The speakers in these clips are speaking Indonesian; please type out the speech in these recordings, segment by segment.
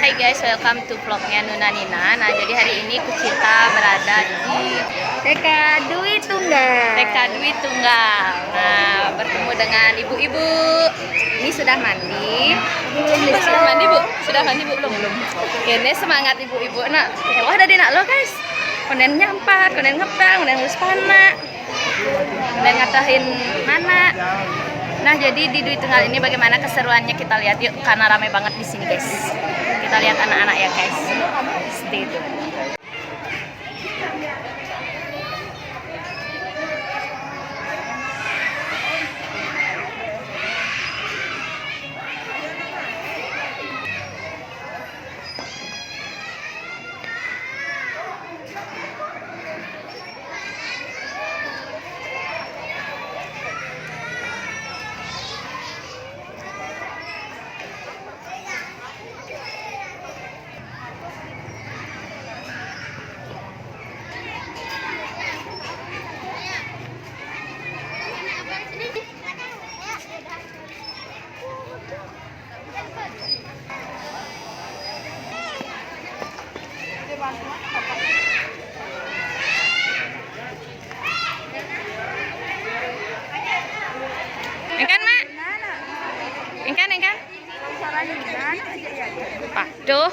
Hai guys, welcome to vlognya Nuna Nina. Nah, jadi hari ini Kucita berada di TK Dwi Tunggal. TK Dwi Tunggal. Nah, bertemu dengan ibu-ibu. Ini sudah mandi. Sudah mandi bu? Sudah mandi bu? Belum. Ini semangat ibu-ibu. Nak, wah ada di nak lo guys. Konen nyampat, konen ngepel, konen ngurus panak, konen ngatahin mana. Nah, jadi di Dwi Tunggal ini bagaimana keseruannya kita lihat yuk, karena ramai banget di sini guys. Kita lihat anak-anak ya guys. Stay tune. Engkan mak? Engkan? Aduh.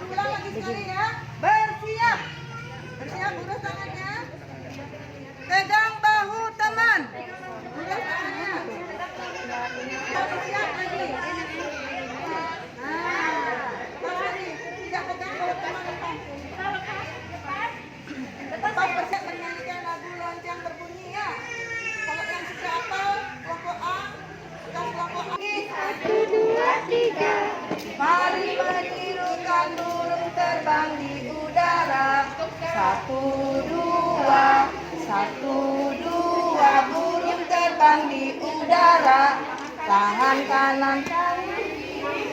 Ulang lagi sekali ya. Bersiap. Bersiap, urus tangannya. Pegang bahu teman. Urus tangannya. Bersiap lagi. Tidak pegang bahu teman. Tetap bersiap menyanyikan lagu lonceng berbunyi ya. Kalau yang sudah hafal, kelompok A, kelompok A. 1, 2, 3. Mari menirukan burung terbang di udara. 1, 2, 1, 2. Burung terbang di udara. Tangan kanan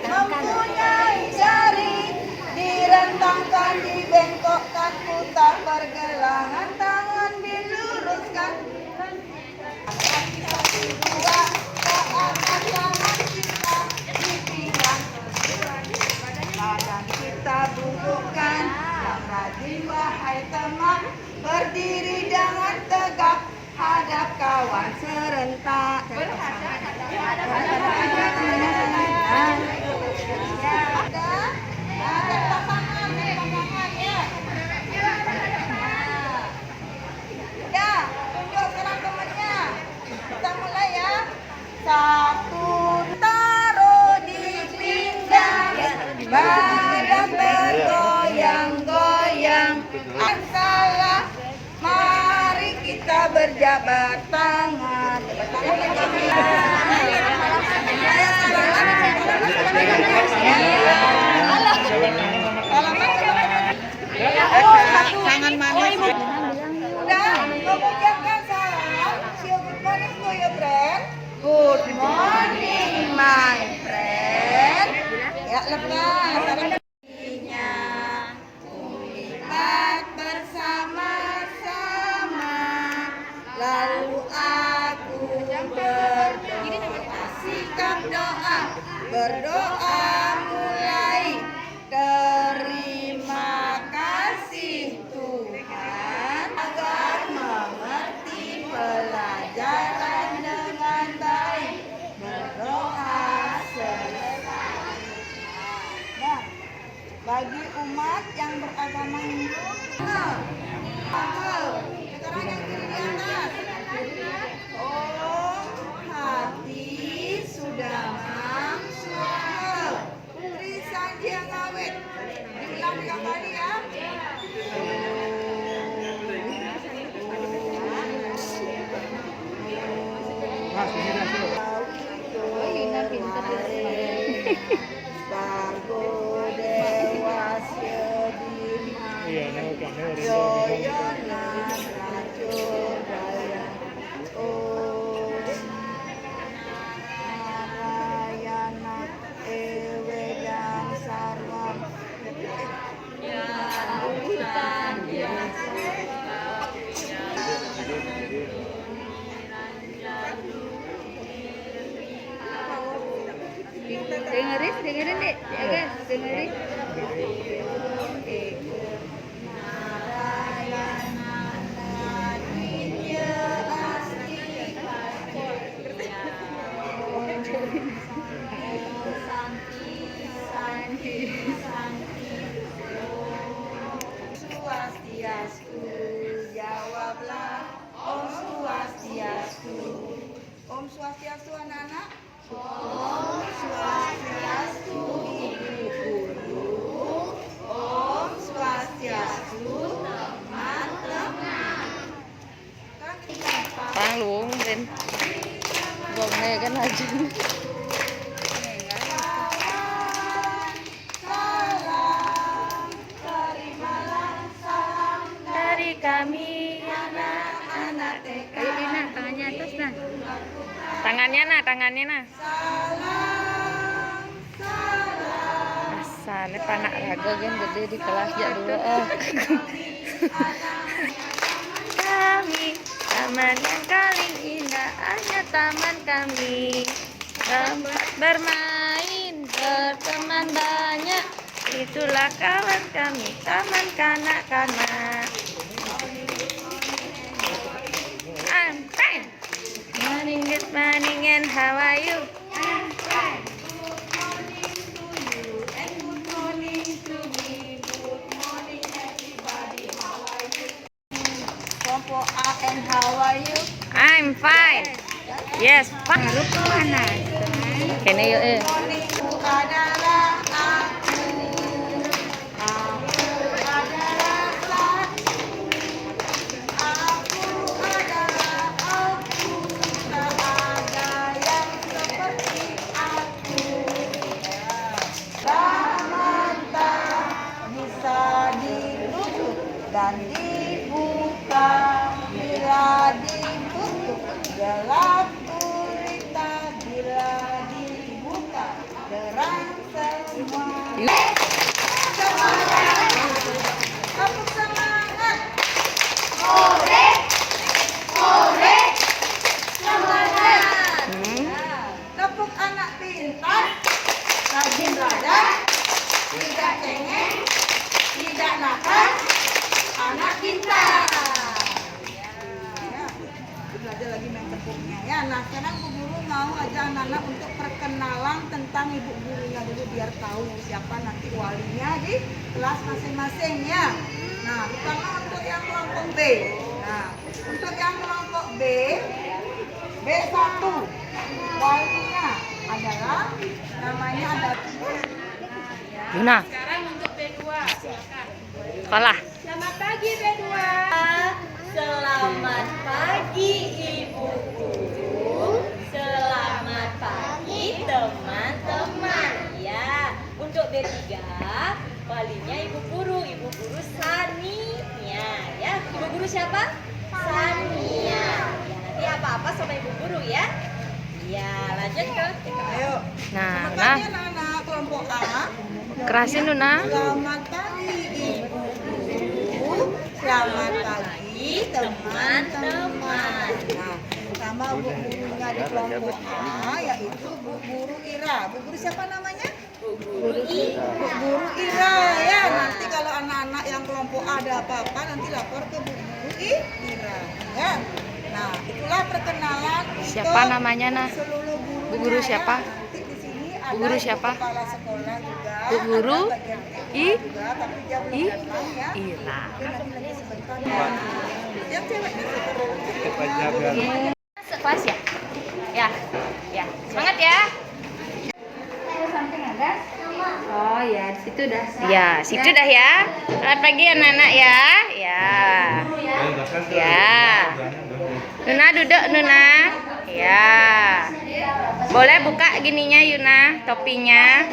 mempunyai jari, direntangkan, dibengkokkan, putar pergelangan, tangan diluruskan. 1, 2, ke atas tangan kita dipindah. Badan kita bungkukkan, yang rajin wahai teman, berdiri dengan tegak, hadap kawan serentak. Ya, tunjuk sekarang temannya. Kita mulai ya. 1, taruh di pinggang, badan bergoyang-goyang. Salah, mari kita berjabat tangan. Tangan manis. Udah, mengucapkan salam. Good morning to your friend. Good morning, my friend. Ya, lepas. Lipat bersama-sama. Lalu aku berdoa. Sikap doa. Berdoa mulai. Terima kasih Tuhan agar mengerti pelajaran dengan baik. Berdoa selesai. Nah, bagi umat yang beragama Hindu, Oh, Lina pinter deh. Bargo dewasya dimana Yoyona racun daya Narayana ewedang sarwam dengerin deh, ya guys, dengerin. Swastiastu, jawablah Om Swastiastu. Om Swastiastu anak-anak. Om Swastiastu ibu guru. Om Swastiastu teman-teman. Sekarang kita Parang luwung din. Wag na kan aja. salam, terimalah salam Dari kami. anak-anak TK. Ayo Lina, tangannya atas nah. Tangannya nah. Salam, salam. Asalnya panak raga kan gede di kelas ya dulu. Oh. Kami taman yang paling indah, hanya taman kami. Tempat bermain, berteman banyak, itulah kawan kami, taman kanak-kanak. I'm fine. Morning, good morning, and how are you? I'm fine. Good morning to you and good morning to me. Good morning everybody. How are you? Kelompok A and how are you? I'm fine. Yes, fine. Lalu kemana? Kene yuk Morningku adalah aku. Aku adalah satu. Aku adalah aku. Tak ada yang seperti aku. Mata bisa ditutup dan dibuka. Bila ditutup gelap gulita, bila dibuka terang semua. Semangat, tepuk semangat. Hore, hore, semangat. Tepuk anak pintar, rajin belajar, tidak cengeng, tidak nakal, anak pintar. Belajar lagi main tepuknya ya. Nah sekarang Bu Guru mau aja anak-anak untuk perkenalan tentang ibu gurunya dulu biar tahu siapa nanti walinya di kelas masing-masing ya. Nah pertama untuk yang kelompok B. Nah untuk yang kelompok B, B1 walinya adalah namanya ada. Yuna, Sekarang untuk B2 silakan. sekolah. Selamat pagi B2. Selamat pagi Ibu Guru. Selamat pagi teman-teman. Ya, untuk B3 walinya Ibu Guru Sania. Ya, Ibu Guru siapa? Sania. Ya, nanti apa-apa sama Ibu Guru ya. Ya, lanjut ke ayo. Nah, anak-anak kelompok A. kerasin Nuna. Selamat pagi Ibu Guru. Selamat pagi teman-teman. Nah, sama Bu Gurunya di kelompok A yaitu Bu Guru Ira. Bu Guru siapa namanya? Bu Guru Ira ya. Nanti kalau anak-anak yang kelompok A ada apa-apa nanti lapor ke Bu Guru Ira ya. Nah, itulah perkenalan Siapa untuk namanya nah? seluruh gurunya, Bu Guru siapa? Ya. Nanti di sini ada Bu Guru Ibu siapa? Kepala sekolah juga. Bu Guru ada bagian TK juga, tapi dia belum datang ya. Ira. Mungkin lagi sebentar ya. Yang ceweknya Masuk kelas ya? Ya, ya. Semangat ya. samping ada. Oh ya, di situ dah. Ya, situ dah ya. Selamat pagi anak-anak ya. Ya. Ya. Nuna duduk Nuna. Ya. Boleh buka gininya Yuna, topinya.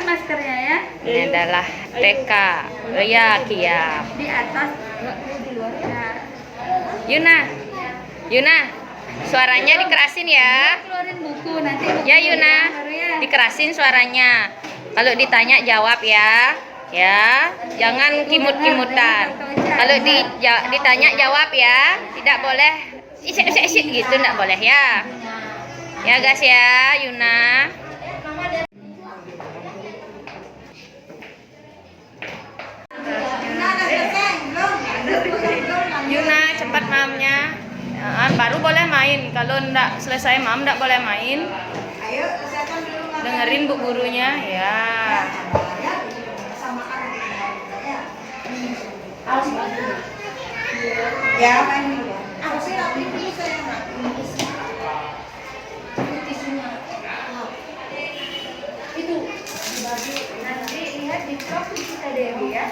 Maskernya ya Ini adalah TK. Ya, Kiap. di atas di luar ya. Yuna. Yuna, suaranya dikerasin ya. Keluarin buku nanti Ya Yuna, baru ya. dikerasin suaranya. Kalau ditanya jawab ya. Ya, jangan kimut-kimutan. Kalau ditanya jawab ya. Tidak boleh isik gitu, enggak boleh ya. Ya guys ya, Yuna. Yuna, cepat mamnya. Ya, baru boleh main. Kalau enggak selesai mam, enggak boleh main. Ayo, siapkan dulu makan. Dengerin bu gurunya ya. Ya, main dulu ya. Aku sih rapi dulu saya nggak. Itu dibagi nanti lihat di top kita Dewi ya.